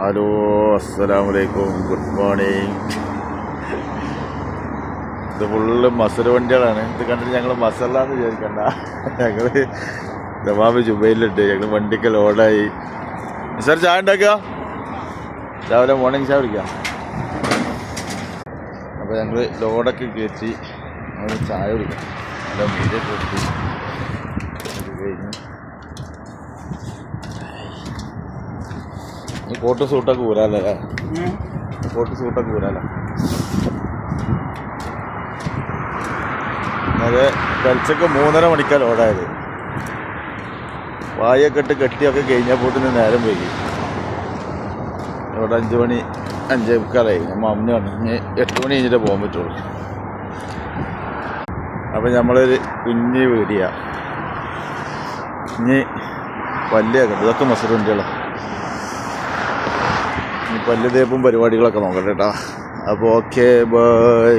Hello, അസ്സലാമലൈക്കും, good morning. ഇത് full Mazhar വണ്ടികളാണ്. ഇത് കണ്ടിട്ട് ഞങ്ങൾ മസറിലാന്ന് വിചാരിക്കണ്ട. ഞങ്ങൾ ദമാമി ജുബൈലുണ്ട്. ഞങ്ങൾ വണ്ടിക്ക് ലോഡായി. സാർ ചായ ഉണ്ടാക്കുക, രാവിലെ മോർണിംഗ് ചായ കുടിക്കുക. അപ്പോൾ ഞങ്ങൾ ലോഡൊക്കെ കയറ്റി ഞങ്ങൾ ചായ കുടിക്കാം. നല്ല മീഡിയ കൊടുത്തി കഴിഞ്ഞു. ഈ കോട്ട് സൂട്ടൊക്കെ ഊരാല്ലേ? കോട്ട് സൂട്ടൊക്കെ ഊരാല്ലേ? അത് കളിച്ചൊക്കെ 3:30 മണിക്കാണ് ലോഡായത്. വായൊക്കെ ഇട്ട് കെട്ടിയൊക്കെ കഴിഞ്ഞപ്പോൾ നേരം പോയി. ഇവിടെ 5 മണി 5:45 നമ്മൾ അമ്മ പറഞ്ഞു 8 മണി കഴിഞ്ഞിട്ടേ പോകാൻ പറ്റുള്ളൂ. അപ്പം നമ്മളൊരു കുഞ്ഞ് വീടിയ ഇനി പല്ലിയൊക്കെ ഇതൊക്കെ മസൂർ വണ്ടികളാണ്. പല്ല് തേപ്പും പരിപാടികളൊക്കെ നോക്കട്ടെ കേട്ടോ. അപ്പോൾ ഓക്കെ, ബൈ.